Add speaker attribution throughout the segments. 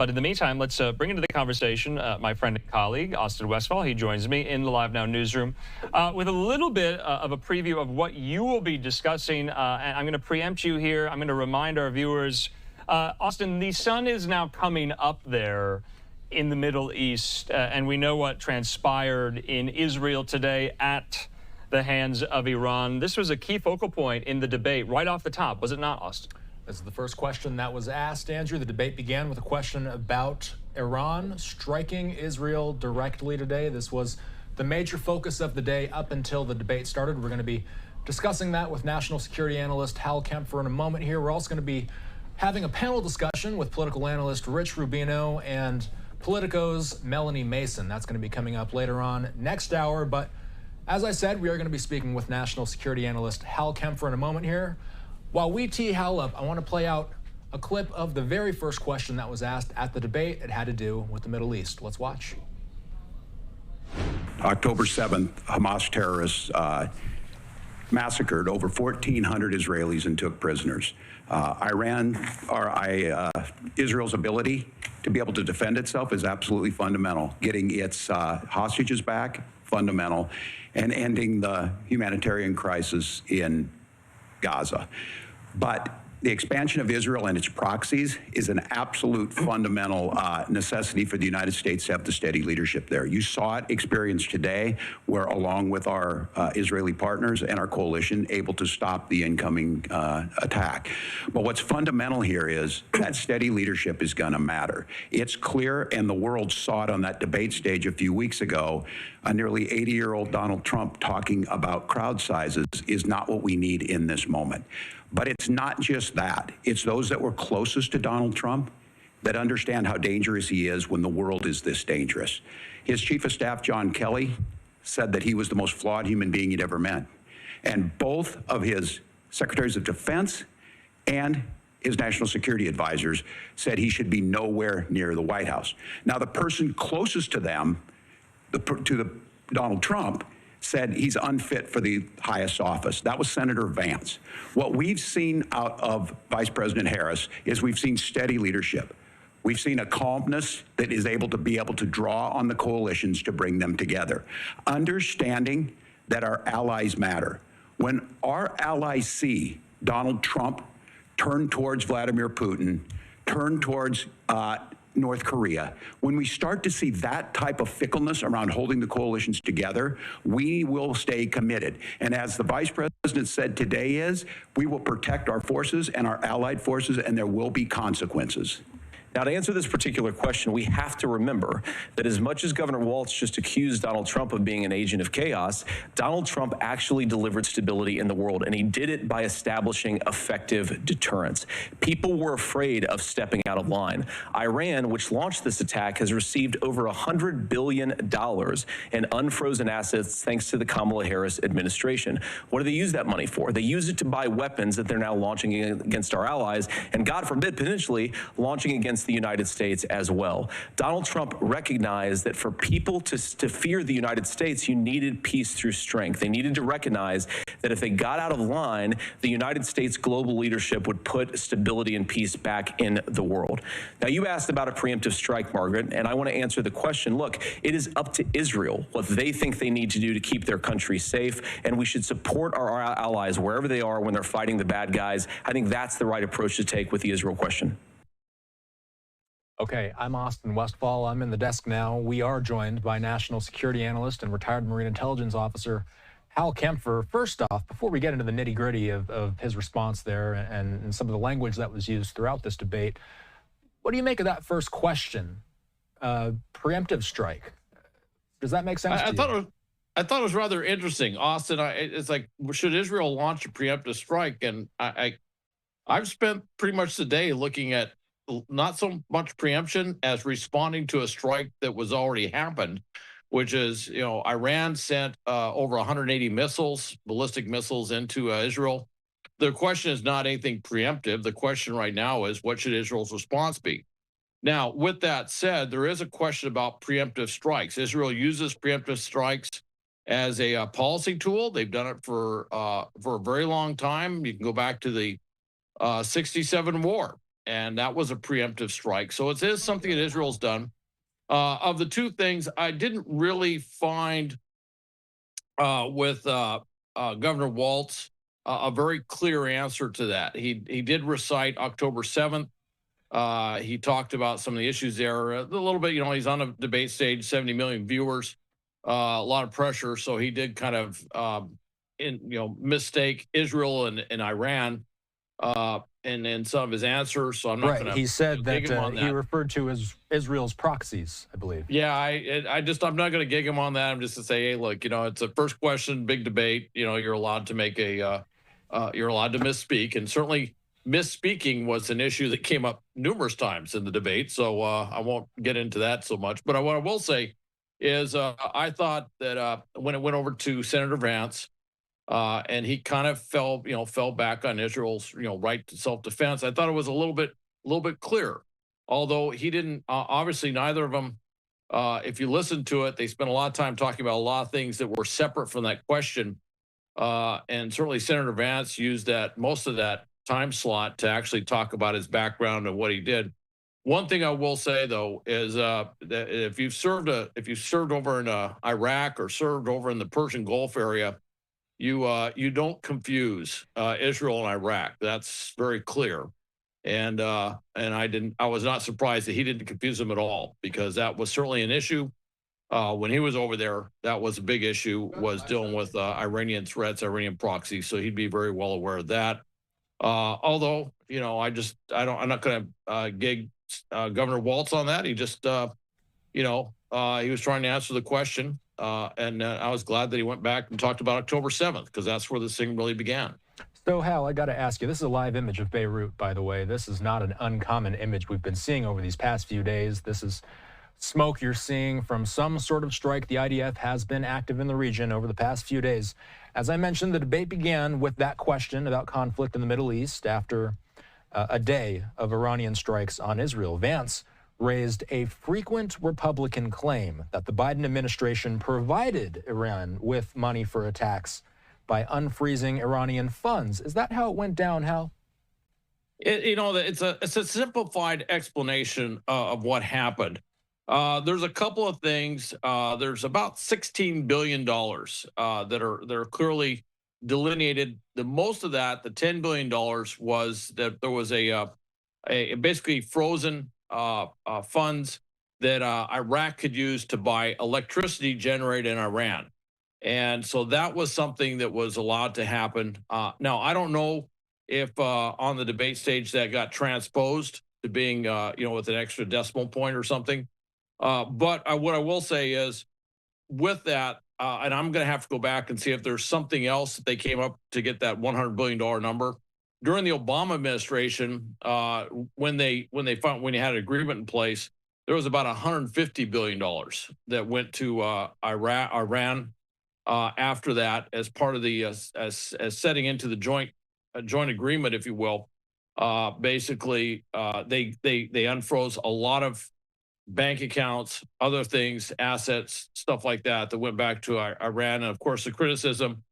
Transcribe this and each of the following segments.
Speaker 1: But in the meantime, let's bring into the conversation my friend and colleague, Austin Westfall. He joins me in the Live Now newsroom with a little bit of a preview of what you will be discussing. And I'm going to preempt you here. I'm going to remind our viewers, Austin, the sun is now coming up there in the Middle East, and we know what transpired in Israel today at the hands of Iran. This was a key focal point in the debate right off the top, was it not, Austin?
Speaker 2: This is the first question that was asked, Andrew. The debate began with a question about Iran striking Israel directly today. This was the major focus of the day up until the debate started. We're going to be discussing that with national security analyst Hal Kempfer in a moment here. We're also going to be having a panel discussion with political analyst Rich Rubino and Politico's Melanie Mason. That's going to be coming up later on next hour. But as I said, we are going to be speaking with national security analyst Hal Kempfer in a moment here. While we tee Hal up, I want to play out a clip of the very first question that was asked at the debate. It had to do with the Middle East. Let's watch.
Speaker 3: October 7th, Hamas terrorists massacred over 1,400 Israelis and took prisoners. Israel's ability to be able to defend itself is absolutely fundamental. Getting its hostages back, fundamental, and ending the humanitarian crisis in Gaza. But the expansion of Israel and its proxies is an absolute fundamental necessity for the United States to have the steady leadership there. You saw it experienced today, where along with our Israeli partners and our coalition, able to stop the incoming attack. But what's fundamental here is that steady leadership is going to matter. It's clear, and the world saw it on that debate stage a few weeks ago, a nearly 80-year-old Donald Trump talking about crowd sizes is not what we need in this moment. But it's not just that. It's those that were closest to Donald Trump that understand how dangerous he is when the world is this dangerous. His chief of staff, John Kelly, said that he was the most flawed human being he'd ever met. And both of his secretaries of defense and his national security advisors said he should be nowhere near the White House. Now, the person closest to them, Donald Trump, said he's unfit for the highest office. That was Senator Vance. What we've seen out of Vice President Harris is we've seen steady leadership. We've seen a calmness that is able to draw on the coalitions to bring them together. Understanding that our allies matter. When our allies see Donald Trump turn towards Vladimir Putin, turn towards North Korea, when we start to see that type of fickleness around holding the coalitions together, we will stay committed. And as the Vice President said today we will protect our forces and our allied forces, and there will be consequences.
Speaker 4: Now, to answer this particular question, we have to remember that as much as Governor Walz just accused Donald Trump of being an agent of chaos, Donald Trump actually delivered stability in the world, and he did it by establishing effective deterrence. People were afraid of stepping out of line. Iran, which launched this attack, has received over $100 billion in unfrozen assets thanks to the Kamala Harris administration. What do they use that money for? They use it to buy weapons that they're now launching against our allies, and God forbid, potentially launching against the United States as well. Donald Trump recognized that for people to fear the United States, you needed peace through strength. They needed to recognize that if they got out of line, the United States global leadership would put stability and peace back in the world. Now, you asked about a preemptive strike, Margaret, and I want to answer the question. Look, it is up to Israel what they think they need to do to keep their country safe, and we should support our allies wherever they are when they're fighting the bad guys. I think that's the right approach to take with the Israel question.
Speaker 2: Okay, I'm Austin Westfall. I'm in the desk now. We are joined by national security analyst and retired Marine intelligence officer Hal Kempfer. First off, before we get into the nitty-gritty of his response there and some of the language that was used throughout this debate, what do you make of that first question? Preemptive strike. Does that make sense to you?
Speaker 5: I thought it was rather interesting, Austin. It's like, should Israel launch a preemptive strike? And I've spent pretty much the day looking at not so much preemption as responding to a strike that was already happened, which is, Iran sent over 180 missiles, ballistic missiles into Israel. The question is not anything preemptive. The question right now is, what should Israel's response be? Now, with that said, there is a question about preemptive strikes. Israel uses preemptive strikes as a policy tool. They've done it for a very long time. You can go back to the 67 war. and that was a preemptive strike. So it is something that Israel's done. Of the two things, I didn't really find with Governor Walz a very clear answer to that. He did recite October 7th. He talked about some of the issues there a little bit. You know, he's on a debate stage, 70 million viewers, a lot of pressure. So he did kind of, mistake Israel and Iran in some of his answers. So I'm not going to.
Speaker 2: He said that,
Speaker 5: that
Speaker 2: he referred to as Israel's proxies, I believe.
Speaker 5: Yeah, I'm not going to gig him on that. I'm just to say, hey, look, it's a first question, big debate. You're allowed to make you're allowed to misspeak, and certainly misspeaking was an issue that came up numerous times in the debate. So I won't get into that so much. But what I will say is I thought that when it went over to Senator Vance, and he kind of fell back on Israel's right to self-defense, I thought it was a little bit clearer. Although he didn't, obviously neither of them. If you listen to it, they spent a lot of time talking about a lot of things that were separate from that question. And certainly Senator Vance used most of that time slot to actually talk about his background and what he did. One thing I will say though is that if you've served over in Iraq or served over in the Persian Gulf area, you don't confuse Israel and Iraq. That's very clear. And I was not surprised that he didn't confuse them at all, because that was certainly an issue. When he was over there, that was a big issue, was dealing with Iranian threats, Iranian proxies. So he'd be very well aware of that. Although, I'm not going to gig Governor Walz on that. He just, he was trying to answer the question. And I was glad that he went back and talked about October 7th, because that's where this thing really began.
Speaker 2: So, Hal, I got to ask you, this is a live image of Beirut, by the way. This is not an uncommon image we've been seeing over these past few days. This is smoke you're seeing from some sort of strike. The IDF has been active in the region over the past few days. As I mentioned, the debate began with that question about conflict in the Middle East after a day of Iranian strikes on Israel. Vance raised a frequent Republican claim that the Biden administration provided Iran with money for attacks by unfreezing Iranian funds. Is that how it went down, Hal?
Speaker 5: It's a simplified explanation of what happened. There's a couple of things. There's about $16 billion that are clearly delineated. The most of that, the $10 billion, was that there was a basically frozen funds that Iraq could use to buy electricity generated in Iran. And so that was something that was allowed to happen. Now, I don't know if on the debate stage that got transposed to being, with an extra decimal point or something. But what I will say is with that, and I'm going to have to go back and see if there's something else that they came up to get that $100 billion number. During the Obama administration, when they had an agreement in place, there was about $150 billion that went to Iran. After that, as part of the as setting into the joint agreement, if you will, basically they unfroze a lot of bank accounts, other things, assets, stuff like that went back to Iran. And of course, the criticism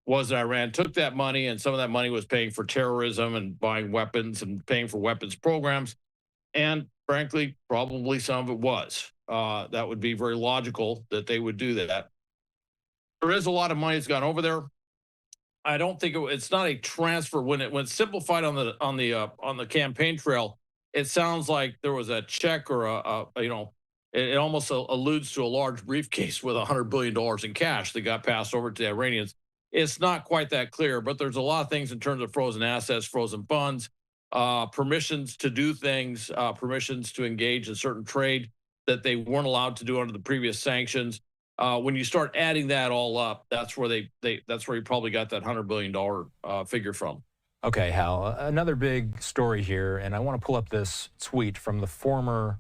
Speaker 5: was that Iran took that money, and some of that money was paying for terrorism and buying weapons and paying for weapons programs. And frankly, probably some of it was. That would be very logical that they would do that. There is a lot of money that's gone over there. I don't think it's not a transfer. When it's simplified on the campaign trail, it sounds like there was a check or it almost alludes to a large briefcase with $100 billion in cash that got passed over to the Iranians. It's not quite that clear, but there's a lot of things in terms of frozen assets, frozen funds, permissions to do things, permissions to engage in certain trade that they weren't allowed to do under the previous sanctions. When you start adding that all up, that's where that's where you probably got that $100 billion figure from.
Speaker 2: Okay, Hal, another big story here, and I want to pull up this tweet from the former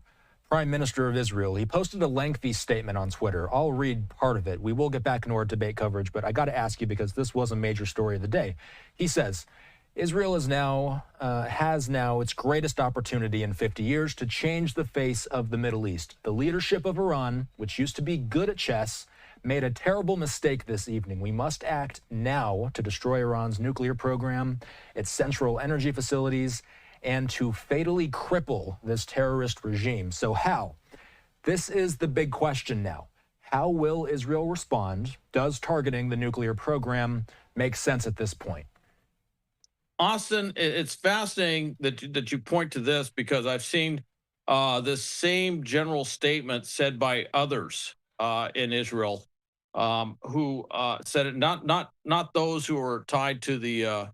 Speaker 2: Prime Minister of Israel. He posted a lengthy statement on Twitter. I'll read part of it. We will get back into our debate coverage, but I got to ask you because this was a major story of the day. He says, Israel has now its greatest opportunity in 50 years to change the face of the Middle East. The leadership of Iran, which used to be good at chess, made a terrible mistake this evening. We must act now to destroy Iran's nuclear program, its central energy facilities, and to fatally cripple this terrorist regime. So Hal, this is the big question now. How will Israel respond? Does targeting the nuclear program make sense at this point?
Speaker 5: Austin, it's fascinating that you point to this, because I've seen this same general statement said by others in Israel, who said it, not those who are tied to the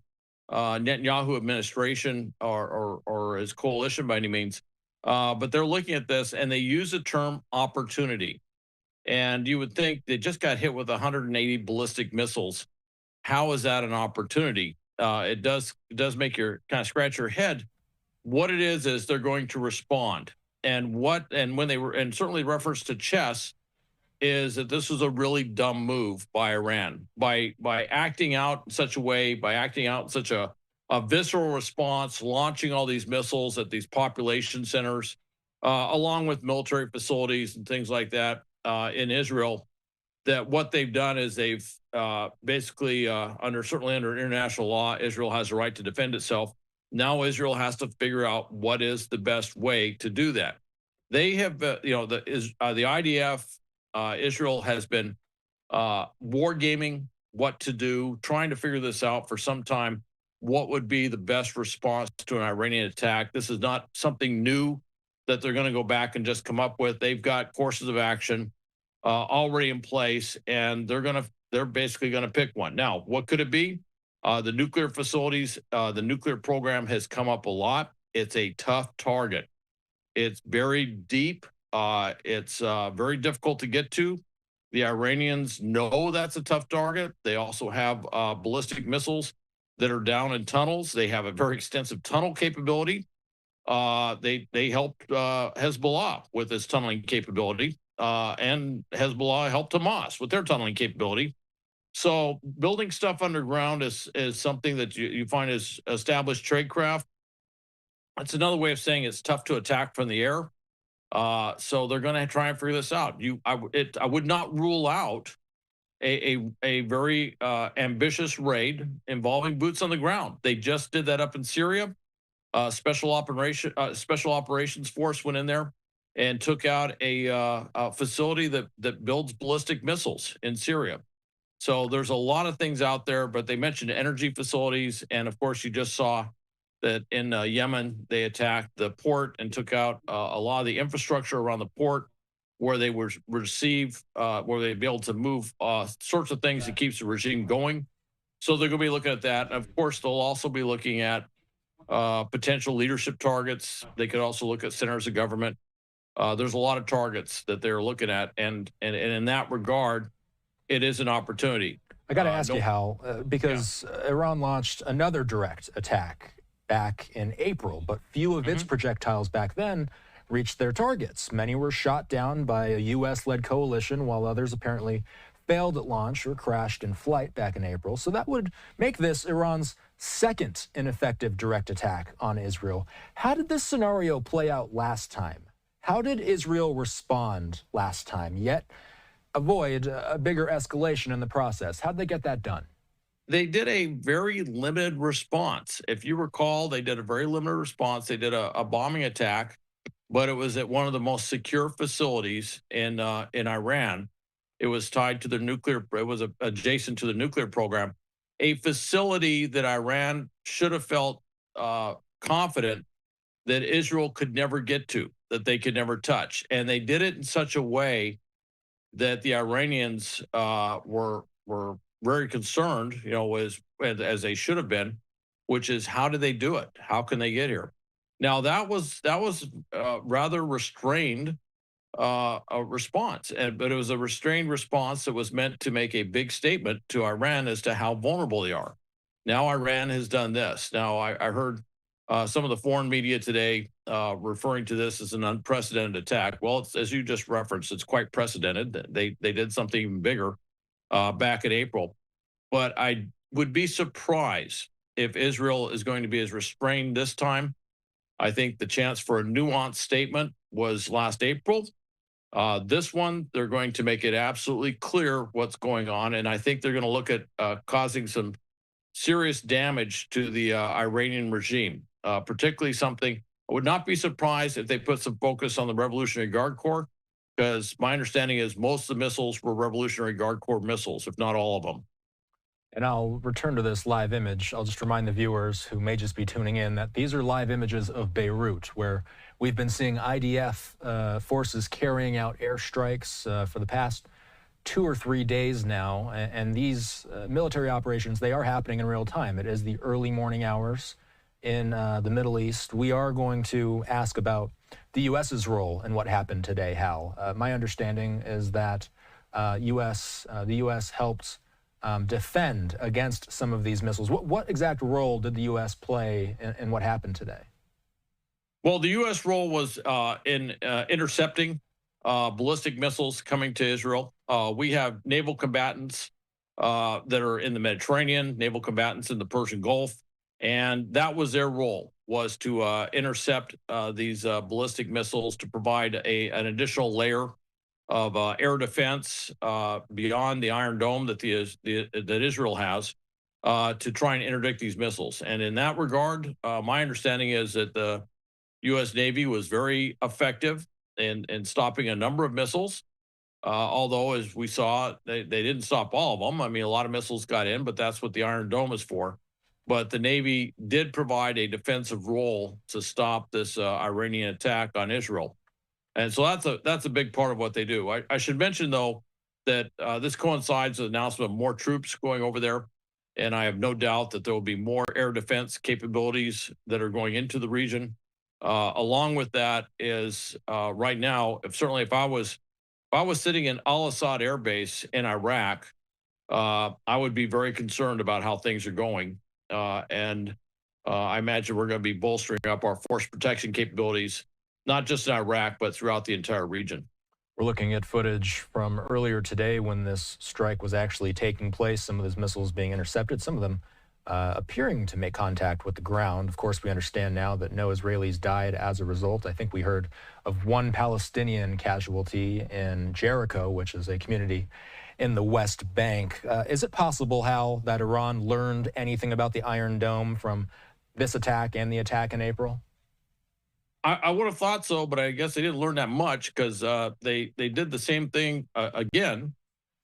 Speaker 5: Netanyahu administration or his coalition by any means, but they're looking at this and they use the term opportunity. And you would think they just got hit with 180 ballistic missiles. How is that an opportunity? It does make your kind of scratch your head. What it is they're going to respond, and when they were, and certainly reference to chess, is that this was a really dumb move by Iran by acting out in such a way, by acting out in such a visceral response, launching all these missiles at these population centers, along with military facilities and things like that in Israel. That what they've done is they've basically, certainly under international law, Israel has a right to defend itself. Now Israel has to figure out what is the best way to do that. They have, the IDF, Israel has been wargaming what to do, trying to figure this out for some time. What would be the best response to an Iranian attack? This is not something new that they're going to go back and just come up with. They've got courses of action already in place, and they're basically going to pick one. Now, what could it be? The nuclear facilities, the nuclear program has come up a lot. It's a tough target. It's buried deep. It's very difficult to get to. The Iranians know that's a tough target. They also have ballistic missiles that are down in tunnels. They have a very extensive tunnel capability. They helped Hezbollah with its tunneling capability. And Hezbollah helped Hamas with their tunneling capability. So building stuff underground is something that you find is established tradecraft. That's another way of saying it's tough to attack from the air. So they're going to try and figure this out. I would not rule out a very ambitious raid involving boots on the ground. They just did that up in Syria. Special operations force went in there and took out a facility that builds ballistic missiles in Syria. So there's a lot of things out there, but they mentioned energy facilities. And of course, you just saw that in Yemen, they attacked the port and took out a lot of the infrastructure around the port, where they would receive, where they'd be able to move sorts of things that keeps the regime going. So they're going to be looking at that. And of course, they'll also be looking at potential leadership targets. They could also look at centers of government. There's a lot of targets that they're looking at, and in that regard, it is an opportunity.
Speaker 2: I got to ask you, Hal, because Iran launched another direct attack back in April, but few of its projectiles back then reached their targets. Many were shot down by a U.S.-led coalition, while others apparently failed at launch or crashed in flight back in April. So that would make this Iran's second ineffective direct attack on Israel. How did this scenario play out last time? How did Israel respond last time, yet avoid a bigger escalation in the process? How'd they get that done?
Speaker 5: They did a very limited response. If you recall, they did a very limited response. They did a bombing attack, but it was at one of the most secure facilities in Iran. It was tied to the nuclear. It was adjacent to the nuclear program, a facility that Iran should have felt confident that Israel could never get to, that they could never touch. And they did it in such a way that the Iranians were very concerned, as they should have been, which is, how did they do it? How can they get here? Now that was rather restrained a response, but it was a restrained response that was meant to make a big statement to Iran as to how vulnerable they are. Now Iran has done this. Now I heard some of the foreign media today referring to this as an unprecedented attack. Well, as you just referenced, it's quite precedented. They did something even bigger back in April. But I would be surprised if Israel is going to be as restrained this time. I think the chance for a nuanced statement was last April. This one, they're going to make it absolutely clear what's going on. And I think they're going to look at causing some serious damage to the Iranian regime. particularly something. I would not be surprised if they put some focus on the Revolutionary Guard Corps, because my understanding is most of the missiles were Revolutionary Guard Corps missiles, if not all of them.
Speaker 2: And I'll return to this live image. I'll just remind the viewers who may just be tuning in that these are live images of Beirut, where we've been seeing IDF forces carrying out airstrikes for the past 2 or 3 days now. And these military operations, they are happening in real time. It is the early morning hours in the Middle East. We are going to ask about the U.S.'s role in what happened today, Hal. My understanding is that the U.S. helped defend against some of these missiles. What exact role did the U.S. play in what happened today?
Speaker 5: Well, the U.S. role was in intercepting ballistic missiles coming to Israel. We have naval combatants that are in the Mediterranean, naval combatants in the Persian Gulf, and that was their role, was to intercept these ballistic missiles to provide an additional layer of air defense beyond the Iron Dome that that Israel has to try and interdict these missiles. And in that regard, my understanding is that the U.S. Navy was very effective in stopping a number of missiles. Although, as we saw, they didn't stop all of them. I mean, a lot of missiles got in, but that's what the Iron Dome is for. But the Navy did provide a defensive role to stop this Iranian attack on Israel. And so that's a big part of what they do. I should mention, though, that this coincides with the announcement of more troops going over there. And I have no doubt that there will be more air defense capabilities that are going into the region. Along with that is right now, if I was sitting in Al-Assad Air Base in Iraq, I would be very concerned about how things are going. And I imagine we're going to be bolstering up our force protection capabilities, not just in Iraq, but throughout the entire region.
Speaker 2: We're looking at footage from earlier today when this strike was actually taking place, some of those missiles being intercepted, some of them appearing to make contact with the ground. Of course, we understand now that no Israelis died as a result. I think we heard of one Palestinian casualty in Jericho, which is a community in the West Bank. Is it possible, Hal, that Iran learned anything about the Iron Dome from this attack and the attack in April?
Speaker 5: I would have thought so, but I guess they didn't learn that much, because they did the same thing again,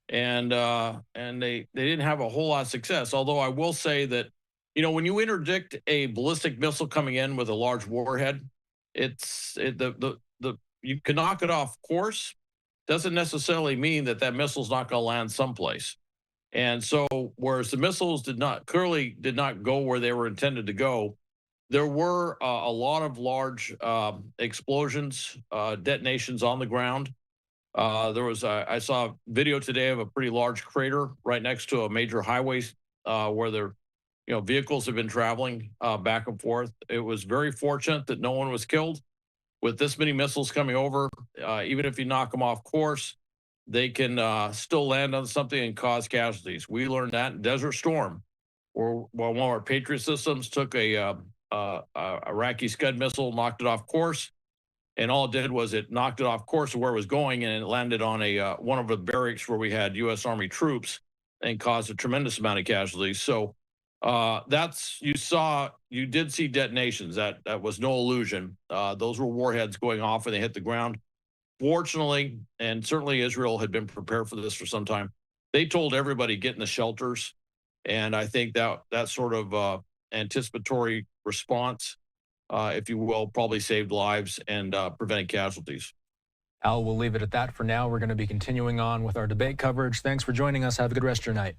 Speaker 5: and they didn't have a whole lot of success. Although I will say that, when you interdict a ballistic missile coming in with a large warhead, you can knock it off course. Doesn't necessarily mean that missile's not going to land someplace. And so, whereas the missiles clearly did not go where they were intended to go, there were a lot of large explosions, detonations on the ground. I saw a video today of a pretty large crater right next to a major highway where vehicles have been traveling back and forth. It was very fortunate that no one was killed. With this many missiles coming over, even if you knock them off course, they can still land on something and cause casualties. We learned that in Desert Storm, where one of our Patriot systems took a Iraqi Scud missile, knocked it off course, and all it did was it knocked it off course of where it was going, and it landed on one of the barracks where we had U.S. Army troops and caused a tremendous amount of casualties. So you did see detonations. That was no illusion. Those were warheads going off and they hit the ground. Fortunately, and certainly Israel had been prepared for this for some time, they told everybody get in the shelters. And I think that sort of anticipatory response, if you will, probably saved lives and prevented casualties.
Speaker 2: Al, we'll leave it at that for now. We're going to be continuing on with our debate coverage. Thanks for joining us. Have a good rest of your night.